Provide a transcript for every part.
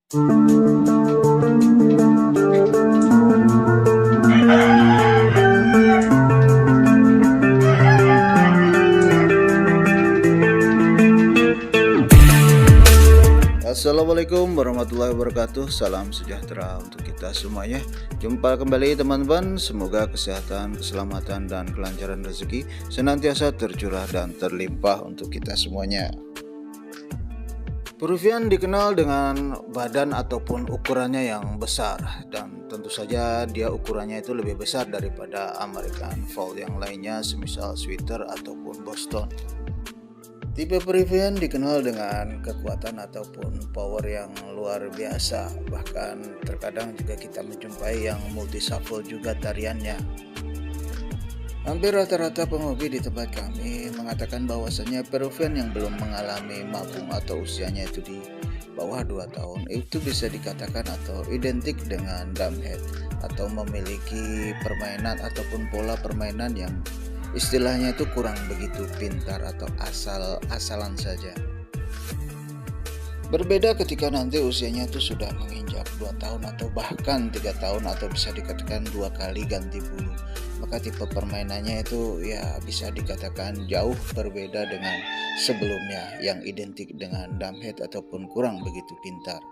Assalamualaikum warahmatullahi wabarakatuh. Salam sejahtera untuk kita semuanya. Jumpa kembali teman-teman. Semoga kesehatan, keselamatan, dan kelancaran rezeki senantiasa tercurah dan terlimpah untuk kita semuanya. Peruvian dikenal dengan badan ataupun ukurannya yang besar, dan tentu saja dia ukurannya itu lebih besar daripada American Fold yang lainnya, semisal Sweater ataupun Boston. Tipe Peruvian dikenal dengan kekuatan ataupun power yang luar biasa, bahkan terkadang juga kita menjumpai yang multi shuffle juga tariannya. Hampir rata-rata penghobi di tempat kami mengatakan bahwasanya Peruvian yang belum mengalami mabung atau usianya itu di bawah 2 tahun itu bisa dikatakan atau identik dengan dumbhead, atau memiliki permainan ataupun pola permainan yang istilahnya itu kurang begitu pintar atau asal-asalan saja. Berbeda ketika nanti usianya itu sudah menginjak 2 tahun atau bahkan 3 tahun atau bisa dikatakan 2 kali ganti bulu. Maka tipe permainannya itu ya bisa dikatakan jauh berbeda dengan sebelumnya yang identik dengan dumbhead ataupun kurang begitu pintar.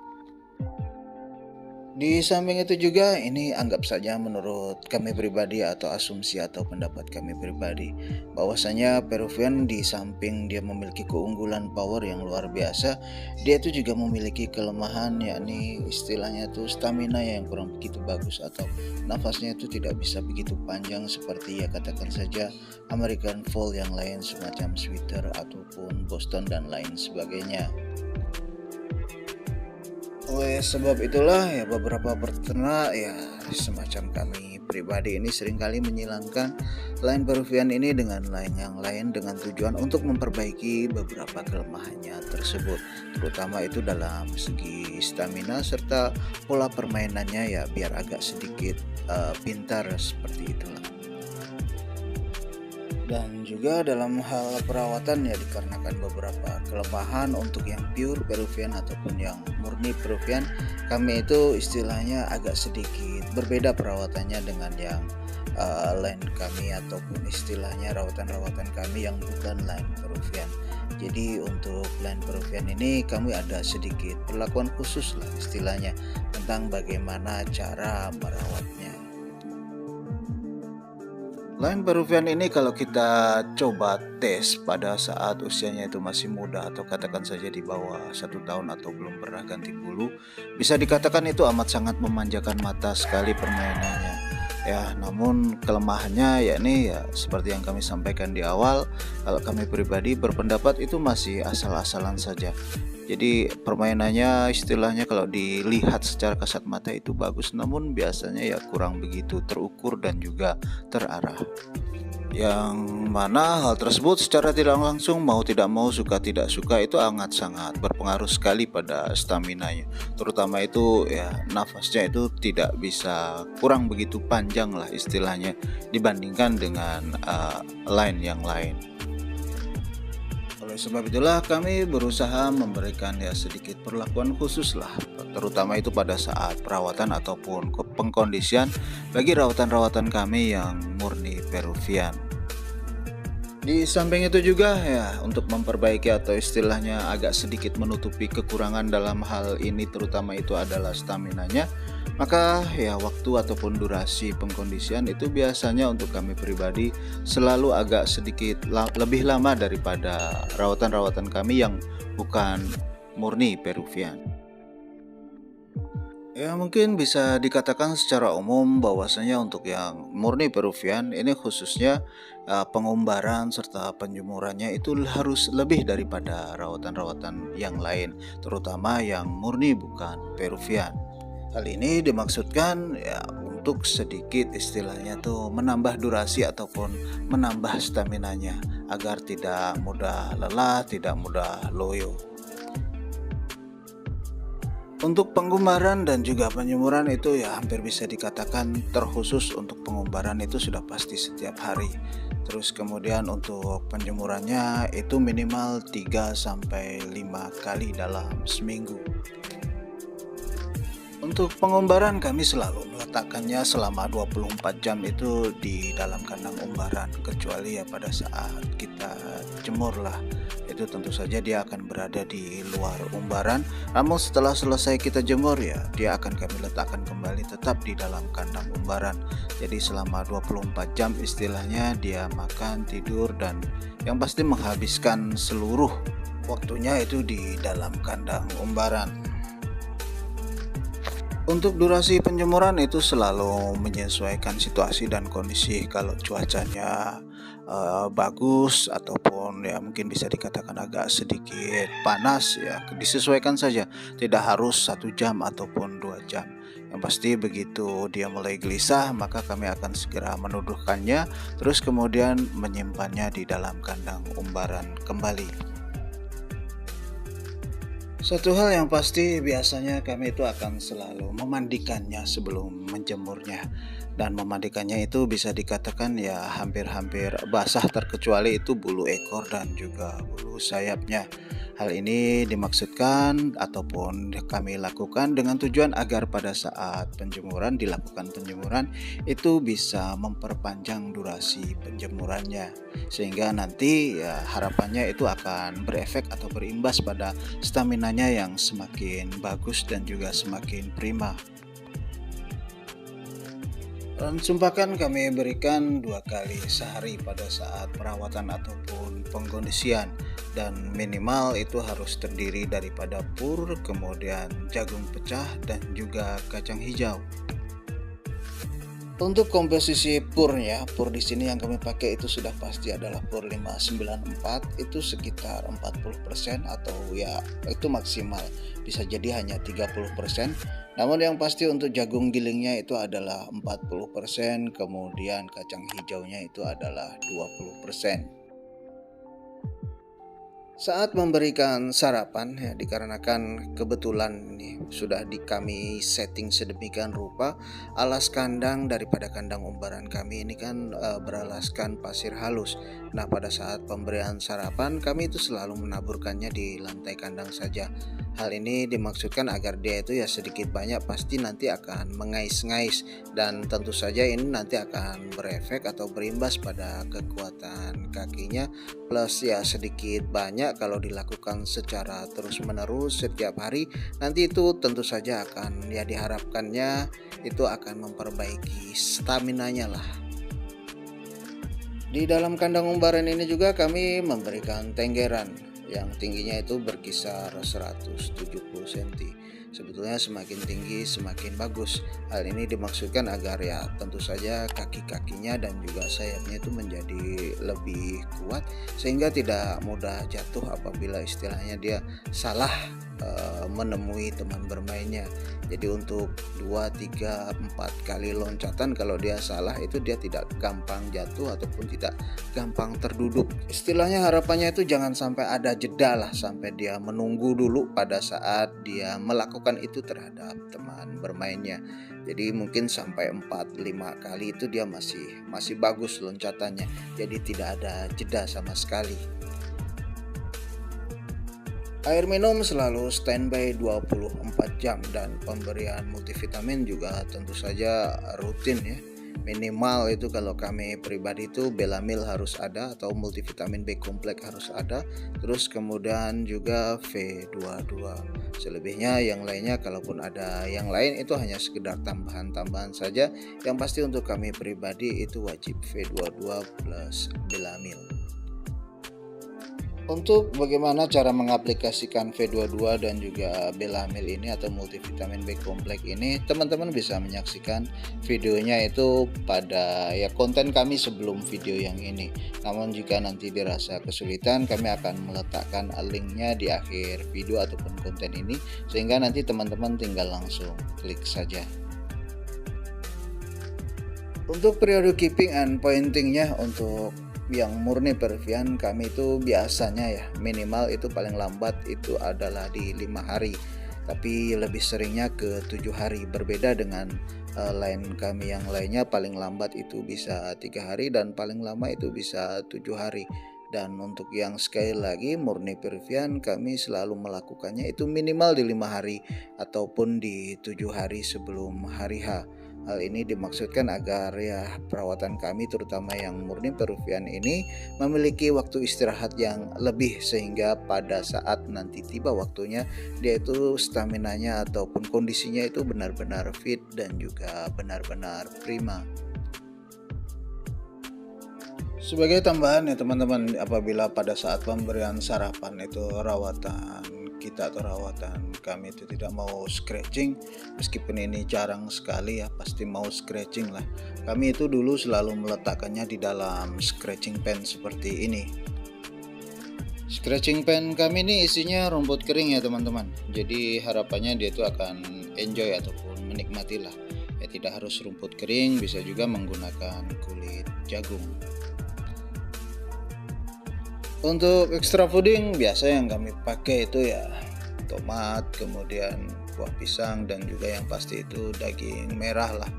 Di samping itu juga ini anggap saja menurut kami pribadi atau asumsi atau pendapat kami pribadi, bahwasanya Peruvian di samping dia memiliki keunggulan power yang luar biasa, dia itu juga memiliki kelemahan, yakni istilahnya itu stamina yang kurang begitu bagus atau nafasnya itu tidak bisa begitu panjang seperti ya katakan saja American Fold yang lain semacam Sweater ataupun Boston dan lain sebagainya. Oleh sebab itulah ya beberapa peternak ya semacam kami pribadi ini seringkali menyilangkan line Peruvian ini dengan line yang lain dengan tujuan untuk memperbaiki beberapa kelemahannya tersebut, terutama itu dalam segi stamina serta pola permainannya ya biar agak sedikit pintar seperti itulah. Dan juga dalam hal perawatan ya dikarenakan beberapa kelemahan untuk yang pure Peruvian ataupun yang murni Peruvian, kami itu istilahnya agak sedikit berbeda perawatannya dengan yang line kami ataupun istilahnya rawatan-rawatan kami yang bukan line Peruvian. Jadi untuk line Peruvian ini kami ada sedikit perlakuan khusus lah istilahnya tentang bagaimana cara merawatnya. Line Peruvian ini kalau kita coba tes pada saat usianya itu masih muda atau katakan saja di bawah 1 tahun atau belum pernah ganti bulu, bisa dikatakan itu amat sangat memanjakan mata sekali permainannya. Ya, namun kelemahannya yakni ya seperti yang kami sampaikan di awal, kalau kami pribadi berpendapat itu masih asal-asalan saja. Jadi permainannya istilahnya kalau dilihat secara kasat mata itu bagus, namun biasanya ya kurang begitu terukur dan juga terarah. Yang mana hal tersebut secara tidak langsung mau tidak mau suka tidak suka itu sangat berpengaruh sekali pada staminanya. Terutama itu ya nafasnya itu tidak bisa kurang begitu panjang lah istilahnya dibandingkan dengan line yang lain. Oleh sebab itulah kami berusaha memberikan ya sedikit perlakuan khusus lah, terutama itu pada saat perawatan ataupun pengkondisian bagi rawatan-rawatan kami yang murni Peruvian. Di samping itu juga ya untuk memperbaiki atau istilahnya agak sedikit menutupi kekurangan dalam hal ini terutama itu adalah staminanya, maka ya waktu ataupun durasi pengkondisian itu biasanya untuk kami pribadi selalu agak sedikit lebih lama daripada rawatan-rawatan kami yang bukan murni Peruvian. Ya mungkin bisa dikatakan secara umum bahwasanya untuk yang murni Peruvian ini khususnya pengumbaran serta penjemurannya itu harus lebih daripada rawatan-rawatan yang lain, terutama yang murni bukan Peruvian. Hal ini dimaksudkan ya untuk sedikit istilahnya tuh menambah durasi ataupun menambah staminanya agar tidak mudah lelah, tidak mudah loyo. Untuk pengumbaran dan juga penjemuran itu ya hampir bisa dikatakan terkhusus untuk pengumbaran itu sudah pasti setiap hari. Terus kemudian untuk penjemurannya itu minimal 3-5 kali dalam seminggu. Untuk pengumbaran kami selalu meletakkannya selama 24 jam itu di dalam kandang umbaran, kecuali ya pada saat kita jemur lah. Itu tentu saja dia akan berada di luar umbaran. Namun setelah selesai kita jemur ya, dia akan kami letakkan kembali tetap di dalam kandang umbaran. Jadi selama 24 jam istilahnya dia makan, tidur, dan yang pasti menghabiskan seluruh waktunya itu di dalam kandang umbaran. Untuk durasi penjemuran itu selalu menyesuaikan situasi dan kondisi. Kalau cuacanya bagus ataupun ya mungkin bisa dikatakan agak sedikit panas ya disesuaikan saja. Tidak harus 1 jam ataupun 2 jam. Yang pasti begitu dia mulai gelisah maka kami akan segera menuduhkannya, terus kemudian menyimpannya di dalam kandang umbaran kembali. Satu hal yang pasti biasanya kami itu akan selalu memandikannya sebelum menjemurnya, dan memandikannya itu bisa dikatakan ya hampir-hampir basah terkecuali itu bulu ekor dan juga bulu sayapnya. Hal ini dimaksudkan ataupun kami lakukan dengan tujuan agar pada saat dilakukan penjemuran itu bisa memperpanjang durasi penjemurannya, sehingga nanti ya harapannya itu akan berefek atau berimbas pada staminanya yang semakin bagus dan juga semakin prima. Dan sumpahkan kami berikan 2 kali sehari pada saat perawatan ataupun pengkondisian, dan minimal itu harus terdiri daripada pur, kemudian jagung pecah dan juga kacang hijau. Untuk komposisi purnya, pur di sini yang kami pakai itu sudah pasti adalah pur 594, itu sekitar 40% atau ya itu maksimal, bisa jadi hanya 30%. Namun yang pasti untuk jagung gilingnya itu adalah 40%, kemudian kacang hijaunya itu adalah 20%. Saat memberikan sarapan ya, dikarenakan kebetulan ini sudah kami setting sedemikian rupa, alas kandang daripada kandang umbaran kami ini kan beralaskan pasir halus. Nah pada saat pemberian sarapan kami itu selalu menaburkannya di lantai kandang saja. Hal ini dimaksudkan agar dia itu ya sedikit banyak pasti nanti akan mengais-ngais, dan tentu saja ini nanti akan berefek atau berimbas pada kekuatan kakinya, plus ya sedikit banyak kalau dilakukan secara terus-menerus setiap hari, nanti itu tentu saja akan ya diharapkannya itu akan memperbaiki staminanya lah. Di dalam kandang umbaran ini juga kami memberikan tenggeran yang tingginya itu berkisar 170 cm. Sebetulnya semakin tinggi semakin bagus. Hal ini dimaksudkan agar ya tentu saja kaki-kakinya dan juga sayapnya itu menjadi lebih kuat sehingga tidak mudah jatuh apabila istilahnya dia salah menemui teman bermainnya. Jadi untuk 2, 3, 4 kali loncatan kalau dia salah itu dia tidak gampang jatuh ataupun tidak gampang terduduk. Istilahnya harapannya itu jangan sampai ada jeda lah, sampai dia menunggu dulu pada saat dia melakukan itu terhadap teman bermainnya. Jadi mungkin sampai 4-5 kali itu dia masih bagus loncatannya. Jadi tidak ada jeda sama sekali. Air minum selalu standby 24 jam dan pemberian multivitamin juga tentu saja rutin ya. Minimal itu kalau kami pribadi itu Belamil harus ada atau multivitamin B kompleks harus ada. Terus kemudian juga V22. Selebihnya yang lainnya kalaupun ada yang lain itu hanya sekedar tambahan-tambahan saja. Yang pasti untuk kami pribadi itu wajib V22 plus Belamil. Untuk bagaimana cara mengaplikasikan V22 dan juga Belamil ini atau multivitamin B kompleks ini, teman-teman bisa menyaksikan videonya itu pada ya konten kami sebelum video yang ini. Namun jika nanti dirasa kesulitan, kami akan meletakkan linknya di akhir video ataupun konten ini, sehingga nanti teman-teman tinggal langsung klik saja. Untuk periode keeping and pointingnya untuk yang murni Peruvian kami itu biasanya ya minimal itu paling lambat itu adalah di 5 hari, tapi lebih seringnya ke 7 hari. Berbeda dengan lain kami yang lainnya, paling lambat itu bisa 3 hari dan paling lama itu bisa 7 hari. Dan untuk yang sekali lagi murni Peruvian, kami selalu melakukannya itu minimal di 5 hari ataupun di 7 hari sebelum hari H. Hal ini dimaksudkan agar ya perawatan kami terutama yang murni Peruvian ini memiliki waktu istirahat yang lebih, sehingga pada saat nanti tiba waktunya dia itu staminanya ataupun kondisinya itu benar-benar fit dan juga benar-benar prima. Sebagai tambahan ya teman-teman, apabila pada saat pemberian sarapan itu rawatan kita atau rawatan kami itu tidak mau scratching, meskipun ini jarang sekali ya, pasti mau scratching lah. Kami itu dulu selalu meletakkannya di dalam scratching pen seperti ini. Scratching pen kami ini isinya rumput kering ya teman-teman. Jadi harapannya dia itu akan enjoy ataupun menikmati lah. Ya tidak harus rumput kering, bisa juga menggunakan kulit jagung. Untuk extra fooding biasa yang kami pakai itu ya tomat, kemudian buah pisang, dan juga yang pasti itu daging merah lah.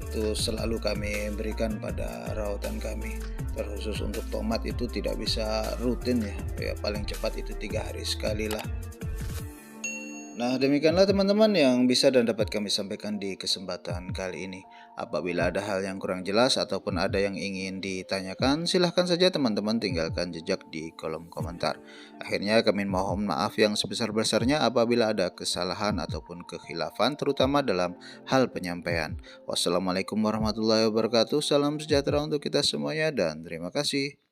Itu selalu kami berikan pada rawatan kami. Terkhusus untuk tomat itu tidak bisa rutin ya, paling cepat itu 3 hari sekali lah. Nah, demikianlah teman-teman yang bisa dan dapat kami sampaikan di kesempatan kali ini. Apabila ada hal yang kurang jelas ataupun ada yang ingin ditanyakan, silahkan saja teman-teman tinggalkan jejak di kolom komentar. Akhirnya kami mohon maaf yang sebesar-besarnya apabila ada kesalahan ataupun kekhilafan, terutama dalam hal penyampaian. Wassalamualaikum warahmatullahi wabarakatuh. Salam sejahtera untuk kita semuanya dan terima kasih.